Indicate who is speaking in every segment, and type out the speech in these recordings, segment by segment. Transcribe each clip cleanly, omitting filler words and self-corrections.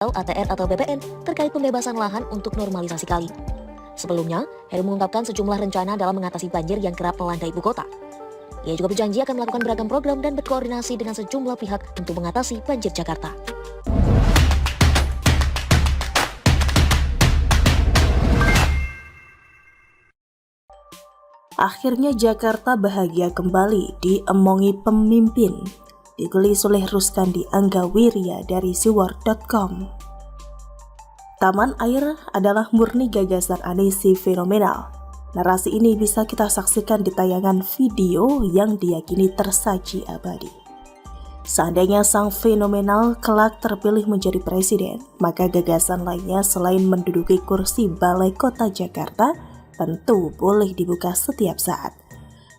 Speaker 1: ATR atau BPN terkait pembebasan lahan untuk normalisasi kali. Sebelumnya, Heru mengungkapkan sejumlah rencana dalam mengatasi banjir yang kerap melanda ibu kota. Ia juga berjanji akan melakukan beragam program dan berkoordinasi dengan sejumlah pihak untuk mengatasi banjir Jakarta.
Speaker 2: Akhirnya Jakarta bahagia kembali diomongi pemimpin. Ditulis oleh Ruskandi Anggawirya dari siwar.com. Taman air adalah murni gagasan Anisi fenomenal. Narasi ini bisa kita saksikan di tayangan video yang diyakini tersaji abadi. Seandainya sang fenomenal kelak terpilih menjadi presiden, maka gagasan lainnya selain menduduki kursi Balai Kota Jakarta tentu boleh dibuka setiap saat.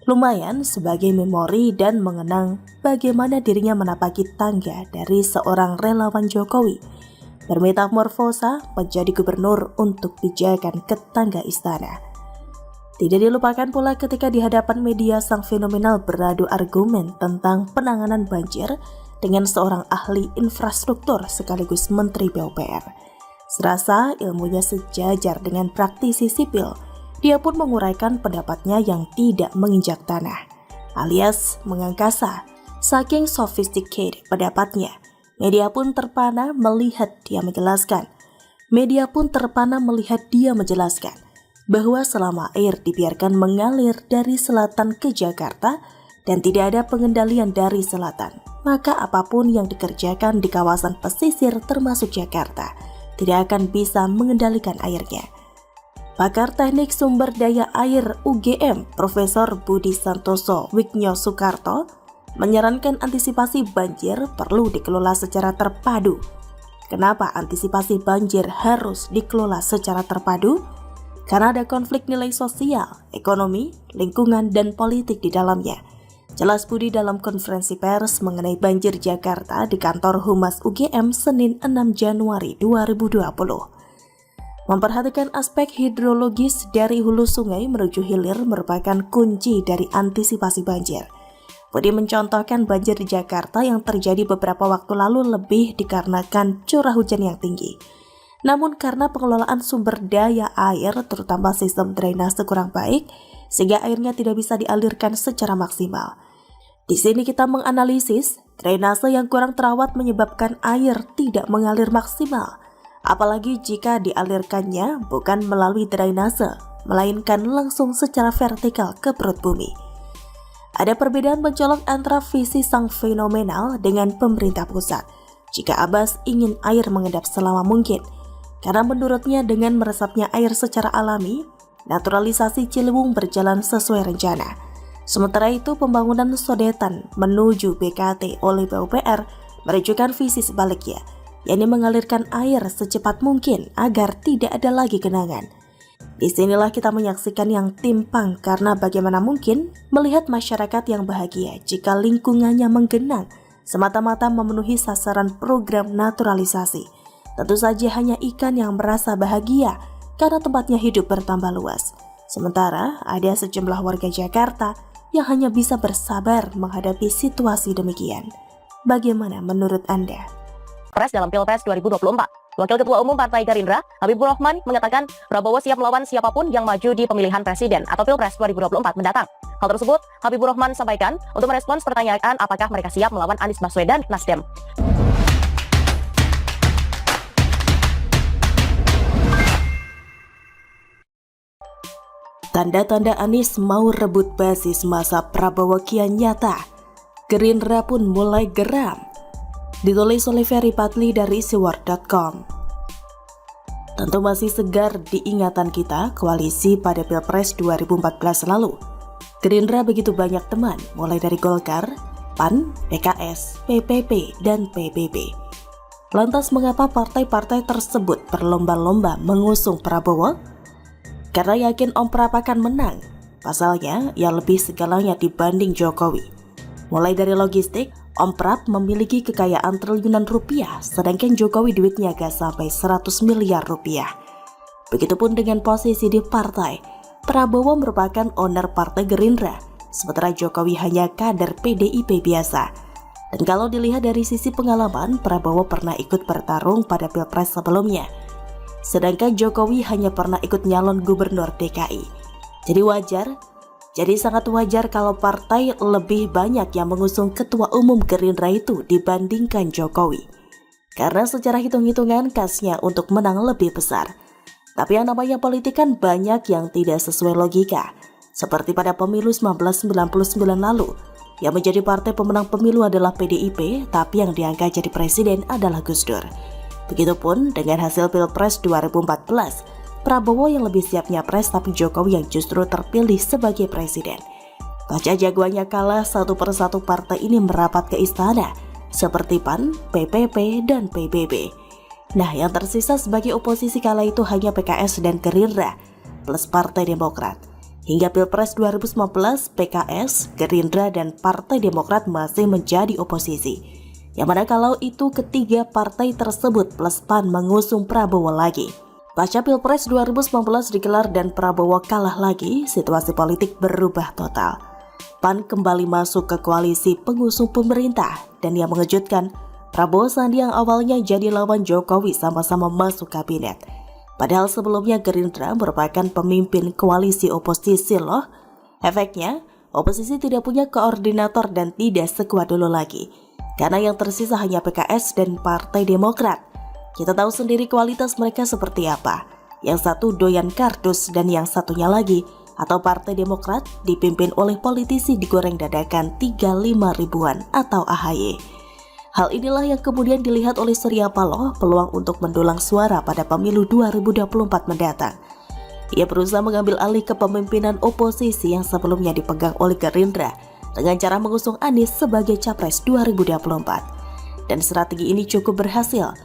Speaker 2: Lumayan sebagai memori dan mengenang bagaimana dirinya menapaki tangga dari seorang relawan Jokowi, bermetamorfosa menjadi gubernur untuk pijakan ke tangga istana. Tidak dilupakan pula ketika di hadapan media sang fenomenal beradu argumen tentang penanganan banjir dengan seorang ahli infrastruktur sekaligus Menteri PUPR. Serasa ilmunya sejajar dengan praktisi sipil, dia pun menguraikan pendapatnya yang tidak menginjak tanah, alias mengangkasa. Saking sophisticated pendapatnya, media pun terpana melihat dia menjelaskan bahwa selama air dibiarkan mengalir dari selatan ke Jakarta dan tidak ada pengendalian dari selatan, maka apapun yang dikerjakan di kawasan pesisir termasuk Jakarta tidak akan bisa mengendalikan airnya. Pakar Teknik Sumber Daya Air UGM, Profesor Budi Santoso Wigno Soekarto, menyarankan antisipasi banjir perlu dikelola secara terpadu. Kenapa antisipasi banjir harus dikelola secara terpadu? Karena ada konflik nilai sosial, ekonomi, lingkungan, dan politik di dalamnya. Jelas Budi dalam konferensi pers mengenai banjir Jakarta di kantor Humas UGM Senin 6 Januari 2020. Memperhatikan aspek hidrologis dari hulu sungai menuju hilir merupakan kunci dari antisipasi banjir. Budi mencontohkan banjir di Jakarta yang terjadi beberapa waktu lalu lebih dikarenakan curah hujan yang tinggi. Namun karena pengelolaan sumber daya air terutama sistem drainase kurang baik, sehingga airnya tidak bisa dialirkan secara maksimal. Di sini kita menganalisis drainase yang kurang terawat menyebabkan air tidak mengalir maksimal. Apalagi jika dialirkannya bukan melalui drainase, melainkan langsung secara vertikal ke perut bumi. Ada perbedaan mencolok antara visi sang fenomenal dengan pemerintah pusat. Jika Abbas ingin air mengendap selama mungkin, karena menurutnya dengan meresapnya air secara alami, naturalisasi Ciliwung berjalan sesuai rencana. Sementara itu pembangunan sodetan menuju BKT oleh PUPR menunjukkan visi sebaliknya, yakni mengalirkan air secepat mungkin agar tidak ada lagi genangan. Disinilah kita menyaksikan yang timpang karena bagaimana mungkin melihat masyarakat yang bahagia jika lingkungannya menggenang semata-mata memenuhi sasaran program naturalisasi. Tentu saja hanya ikan yang merasa bahagia karena tempatnya hidup bertambah luas. Sementara ada sejumlah warga Jakarta yang hanya bisa bersabar menghadapi situasi demikian. Bagaimana menurut Anda?
Speaker 1: Pres dalam Pilpres 2024. Wakil Ketua Umum Partai Gerindra, Habibur Rahman, mengatakan Prabowo siap melawan siapapun yang maju di pemilihan presiden atau Pilpres 2024 mendatang. Hal tersebut, Habibur Rahman sampaikan untuk merespons pertanyaan apakah mereka siap melawan Anies Baswedan Nasdem.
Speaker 2: Tanda-tanda Anies mau rebut basis masa Prabowo kian nyata. Gerindra pun mulai geram. Ditulis oleh Ferry Patli dari siwar.com. Tentu masih segar di ingatan kita koalisi pada Pilpres 2014 lalu. Gerindra begitu banyak teman, mulai dari Golkar, PAN, PKS, PPP, dan PBB. Lantas mengapa partai-partai tersebut berlomba-lomba mengusung Prabowo? Karena yakin Om Prap akan menang. Pasalnya, ia lebih segalanya dibanding Jokowi. Mulai dari logistik, Om Prap memiliki kekayaan triliunan rupiah, sedangkan Jokowi duitnya gak sampai 100 miliar rupiah. Begitupun dengan posisi di partai, Prabowo merupakan owner partai Gerindra, sementara Jokowi hanya kader PDIP biasa. Dan kalau dilihat dari sisi pengalaman, Prabowo pernah ikut bertarung pada Pilpres sebelumnya. Sedangkan Jokowi hanya pernah ikut nyalon gubernur DKI. Jadi sangat wajar kalau partai lebih banyak yang mengusung ketua umum Gerindra itu dibandingkan Jokowi. Karena secara hitung-hitungan kasnya untuk menang lebih besar. Tapi yang namanya politik kan banyak yang tidak sesuai logika. Seperti pada pemilu 1999 lalu, yang menjadi partai pemenang pemilu adalah PDIP, tapi yang diangkat jadi presiden adalah Gus Dur. Begitupun dengan hasil Pilpres 2014, Prabowo yang lebih siap nyapres tapi Jokowi yang justru terpilih sebagai presiden. Pasca jagoannya kalah, satu persatu partai ini merapat ke istana, seperti PAN, PPP, dan PBB. Nah, yang tersisa sebagai oposisi kala itu hanya PKS dan Gerindra, plus Partai Demokrat. Hingga Pilpres 2019, PKS, Gerindra, dan Partai Demokrat masih menjadi oposisi. Yang mana kalau itu ketiga partai tersebut plus PAN mengusung Prabowo lagi. Pasca Pilpres 2019 digelar dan Prabowo kalah lagi, situasi politik berubah total. PAN kembali masuk ke koalisi pengusung pemerintah, dan yang mengejutkan, Prabowo Sandi yang awalnya jadi lawan Jokowi sama-sama masuk kabinet. Padahal sebelumnya Gerindra merupakan pemimpin koalisi oposisi loh. Efeknya, oposisi tidak punya koordinator dan tidak sekuat dulu lagi. Karena yang tersisa hanya PKS dan Partai Demokrat. Kita tahu sendiri kualitas mereka seperti apa. Yang satu doyan kardus dan yang satunya lagi, atau Partai Demokrat, dipimpin oleh politisi digoreng dadakan 35 ribuan atau AHY. Hal inilah yang kemudian dilihat oleh Surya Paloh peluang untuk mendulang suara pada pemilu 2024 mendatang. Ia berusaha mengambil alih kepemimpinan oposisi yang sebelumnya dipegang oleh Gerindra dengan cara mengusung Anies sebagai capres 2024. Dan strategi ini cukup berhasil,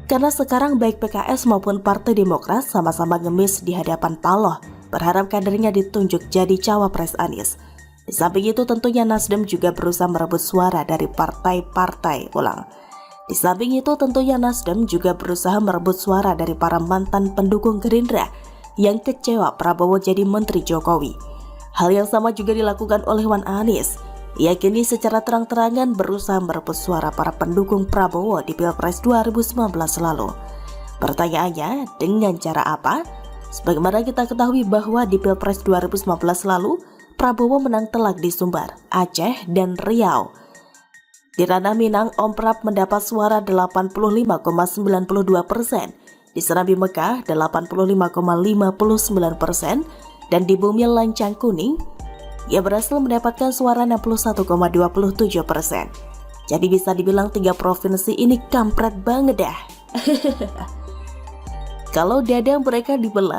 Speaker 2: karena sekarang baik PKS maupun Partai Demokrat sama-sama ngemis di hadapan Paloh, berharap kadernya ditunjuk jadi cawapres Anies. Di samping itu tentunya Nasdem juga berusaha merebut suara dari partai-partai Di samping itu tentunya Nasdem juga berusaha merebut suara dari para mantan pendukung Gerindra yang kecewa Prabowo jadi Menteri Jokowi. Hal yang sama juga dilakukan oleh Wan Anies. Ia kini secara terang-terangan berusaha merebut suara para pendukung Prabowo di Pilpres 2019 lalu. Pertanyaannya, dengan cara apa? Sebagaimana kita ketahui bahwa di Pilpres 2019 lalu, Prabowo menang telak di Sumbar, Aceh, dan Riau. Di ranah Minang, Om Prap mendapat suara 85,92%, di Serambi Mekah 85,59%, dan di Bumi Lancang Kuning, ia berhasil mendapatkan suara 61,27%. Jadi bisa dibilang 3 provinsi ini kampret banget dah. Kalau dada mereka dibelah,